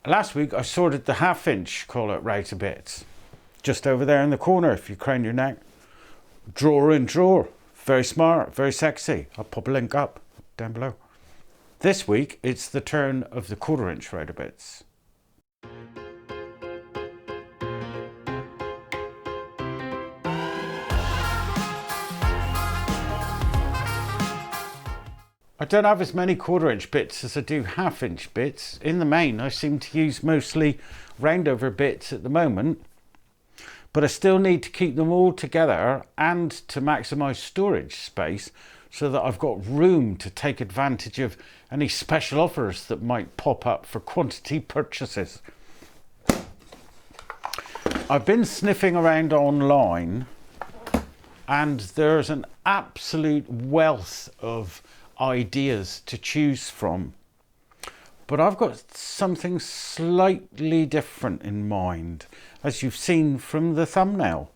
Last week I sorted the 1/2 inch collet right to bits. Just over there in the corner if you crane your neck. Drawer in drawer. Very smart, very sexy. I'll pop a link up down below. This week it's the turn of the 1/4 inch router bits. I don't have as many 1/4 inch bits as I do 1/2 inch bits. In the main, I seem to use mostly roundover bits at the moment, but I still need to keep them all together and to maximize storage space so that I've got room to take advantage of any special offers that might pop up for quantity purchases. I've been sniffing around online and there's an absolute wealth of ideas to choose from, but I've got something slightly different in mind, as you've seen from the thumbnail.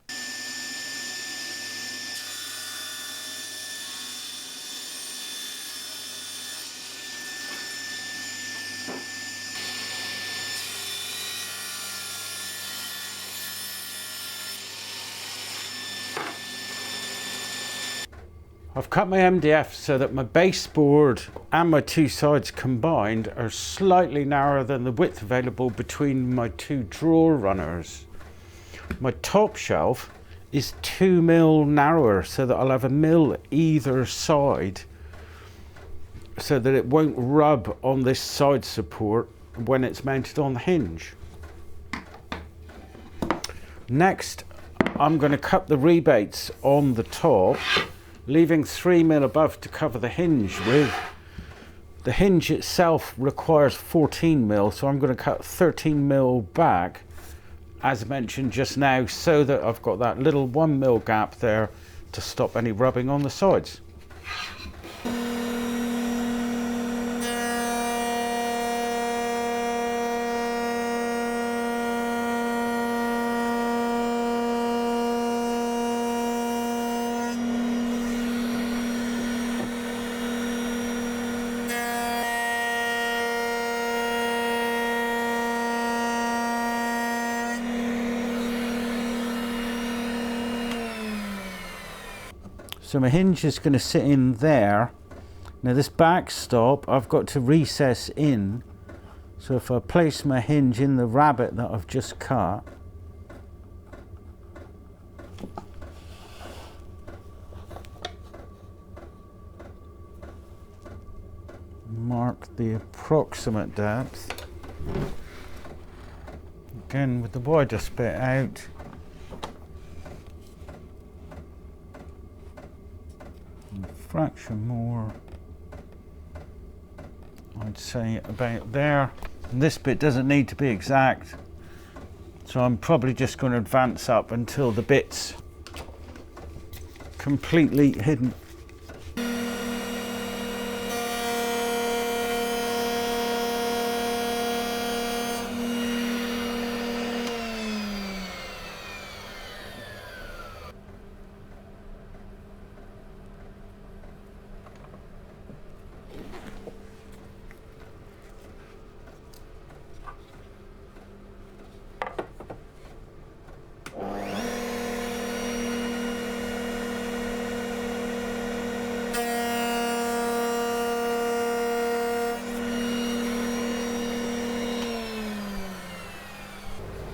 I've cut my MDF so that my baseboard and my two sides combined are slightly narrower than the width available between my two drawer runners. My top shelf is 2 mil narrower so that I'll have a mil either side so that it won't rub on this side support when it's mounted on the hinge. Next, I'm going to cut the rebates on the top, leaving 3 mil above to cover the hinge with. The hinge itself requires 14 mil, so I'm going to cut 13 mil back, as mentioned just now, so that I've got that little 1 mil gap there to stop any rubbing on the sides. So my hinge is going to sit in there. Now this backstop I've got to recess in. So if I place my hinge in the rabbet that I've just cut, mark the approximate depth. Again with the widest bit out. Fraction more, I'd say about there. And this bit doesn't need to be exact, so I'm probably just going to advance up until the bit's completely hidden.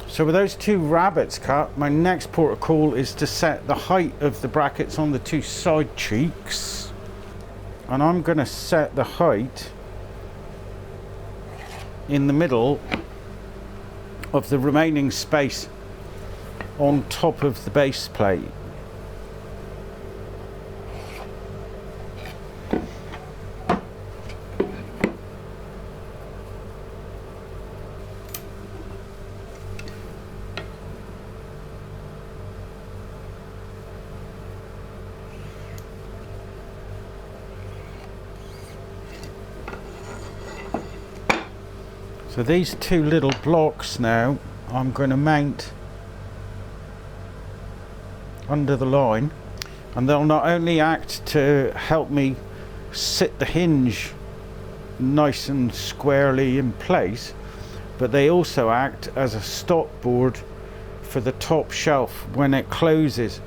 So with those two rabbets cut, my next port of call is to set the height of the brackets on the two side cheeks. And I'm going to set the height in the middle of the remaining space on top of the base plate. So these two little blocks now I'm going to mount under the line, and they'll not only act to help me sit the hinge nice and squarely in place, but they also act as a stop board for the top shelf when it closes.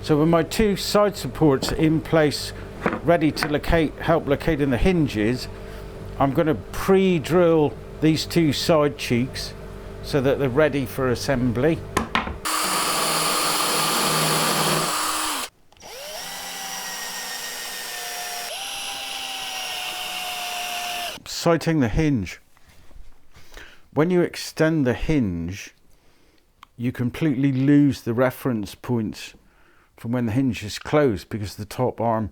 So with my two side supports in place, ready to help locating the hinges, I'm going to pre-drill these two side cheeks so that they're ready for assembly. Sighting the hinge. When you extend the hinge, you completely lose the reference points from when the hinge is closed, because the top arm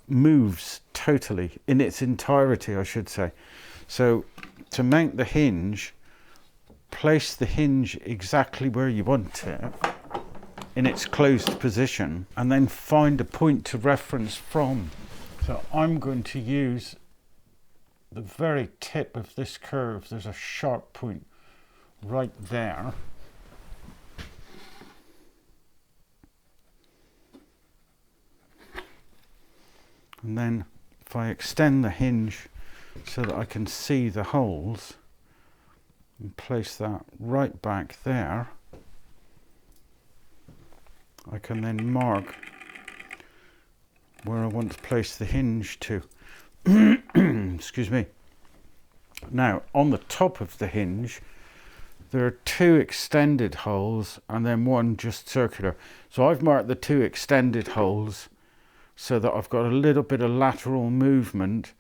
moves totally in its entirety, I should say. So to mount the hinge, place the hinge exactly where you want it in its closed position, and then find a point to reference from. So I'm going to use the very tip of this curve. There's a sharp point right there. And then if I extend the hinge so that I can see the holes and place that right back there, I can then mark where I want to place the hinge to. Excuse me. Now on the top of the hinge there are two extended holes and then one just circular. So I've marked the two extended holes so that I've got a little bit of lateral movement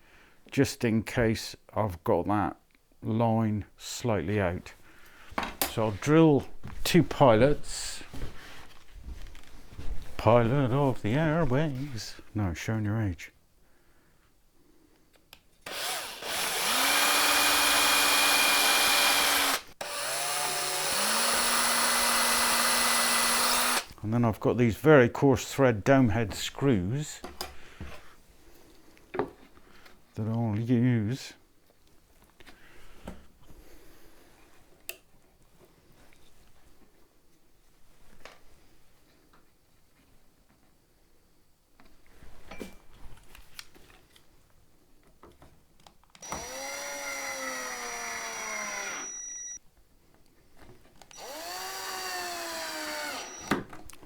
just in case I've got that line slightly out. So I'll drill two pilots. Pilot of the airways. No, showing your age. And then I've got these very coarse thread dome head screws that I'll use.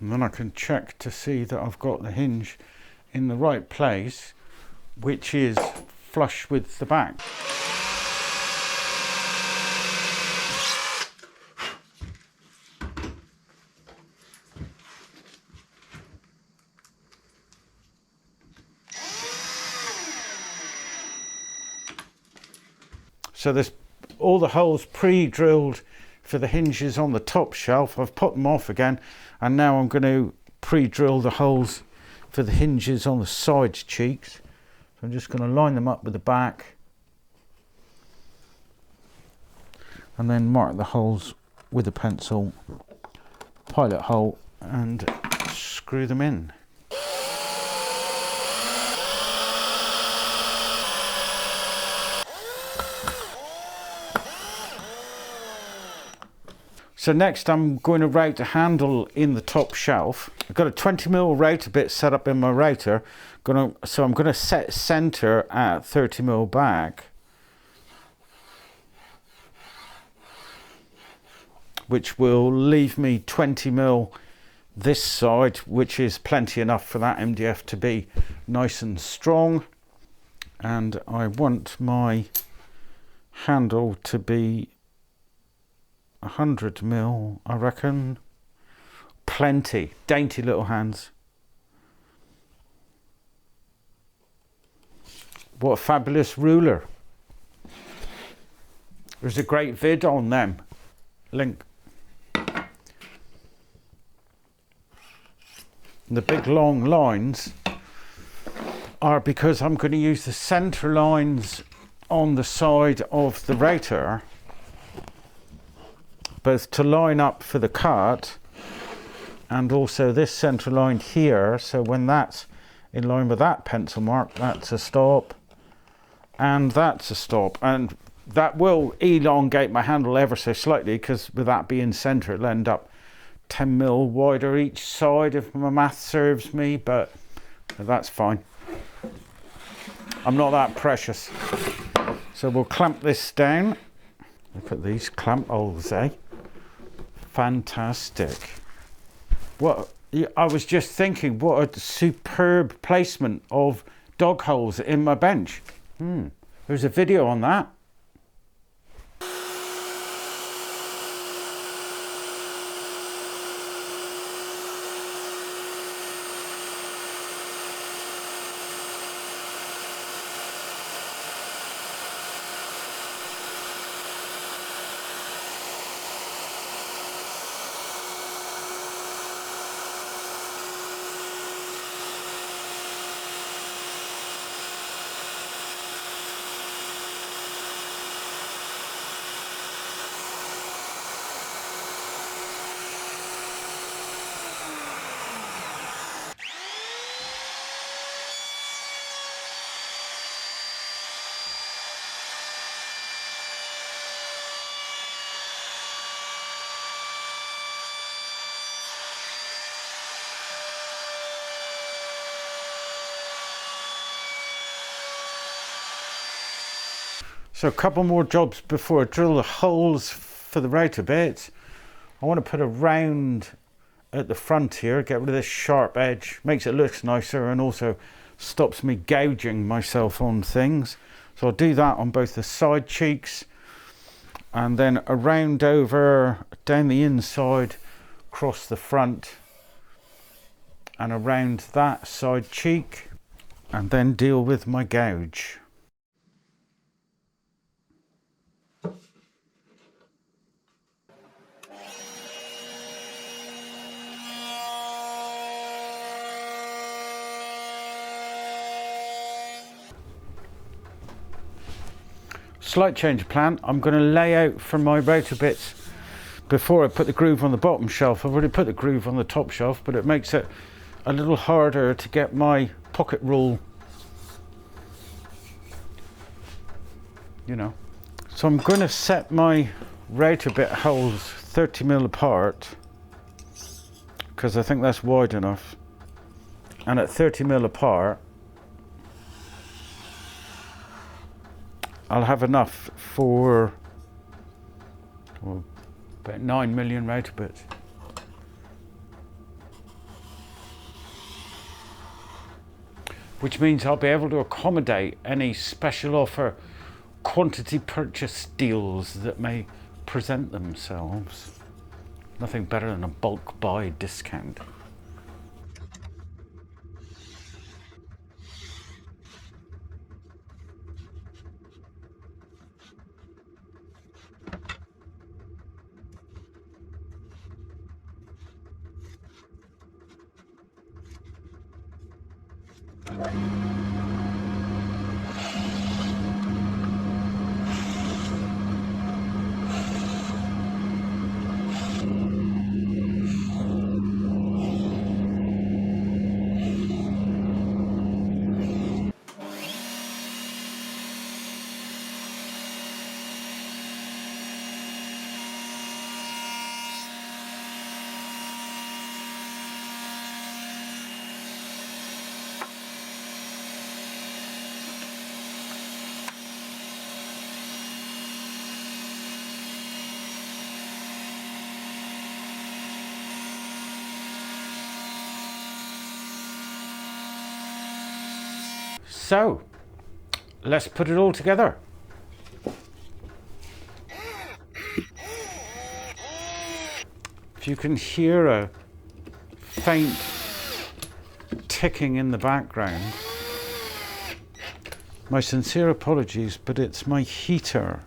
And then I can check to see that I've got the hinge in the right place, which is flush with the back. So there's all the holes pre-drilled for the hinges on the top shelf. I've put them off again, and now I'm going to pre-drill the holes for the hinges on the side cheeks. So I'm just going to line them up with the back and then mark the holes with a pencil, pilot hole, and screw them in. So next I'm going to route a handle in the top shelf. I've got a 20mm router bit set up in my router. So I'm going to set center at 30mm back, which will leave me 20mm this side, which is plenty enough for that MDF to be nice and strong. And I want my handle to be 100mm, I reckon. Plenty. Dainty little hands. What a fabulous ruler. There's a great vid on them. Link. The big long lines are because I'm going to use the center lines on the side of the radiator both to line up for the cut and also this center line here, so when that's in line with that pencil mark, that's a stop and that's a stop, and that will elongate my handle ever so slightly because with that being center it'll end up 10 mil wider each side if my math serves me, but that's fine. I'm not that precious. So we'll clamp this down. Look at these clamp holes, eh? Fantastic. What, I was just thinking, what a superb placement of dog holes in my bench. There's a video on that. So a couple more jobs before I drill the holes for the router bits. I want to put a round at the front here, get rid of this sharp edge, makes it look nicer and also stops me gouging myself on things. So I'll do that on both the side cheeks and then a round over down the inside, across the front and around that side cheek, and then deal with my gouge. Slight change of plan. I'm going to lay out for my router bits before I put the groove on the bottom shelf. I've already put the groove on the top shelf, but it makes it a little harder to get my pocket rule, you know. So I'm going to set my router bit holes 30 mil apart because I think that's wide enough, and at 30 mil apart I'll have enough for about 9 million router bits. Which means I'll be able to accommodate any special offer quantity purchase deals that may present themselves. Nothing better than a bulk buy discount. So, let's put it all together. If you can hear a faint ticking in the background, my sincere apologies, but it's my heater.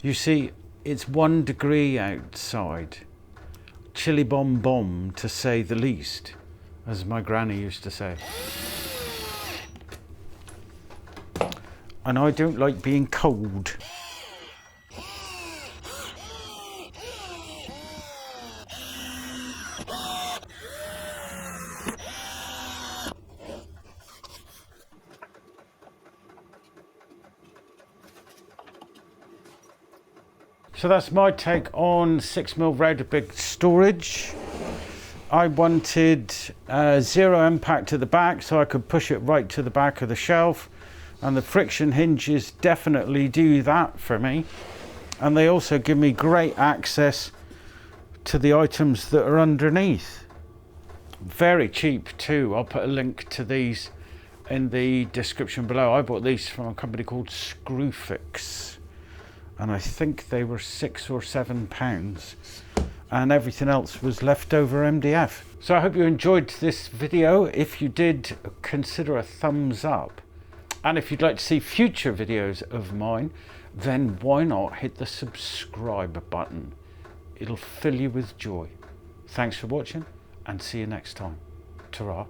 You see, it's 1 degree outside. Chilly bomb bomb, to say the least. as my granny used to say. And I don't like being cold. So that's my take on 6mm round big storage. I wanted zero impact to the back so I could push it right to the back of the shelf, and the friction hinges definitely do that for me, and they also give me great access to the items that are underneath. Very cheap too. I'll put a link to these in the description below. I bought these from a company called Screwfix, and I think they were £6 or £7, and everything else was leftover MDF. So I hope you enjoyed this video. If you did, consider a thumbs up, and if you'd like to see future videos of mine, then why not hit the subscribe button? It'll fill you with joy. Thanks for watching, and see you next time. Ta-ra.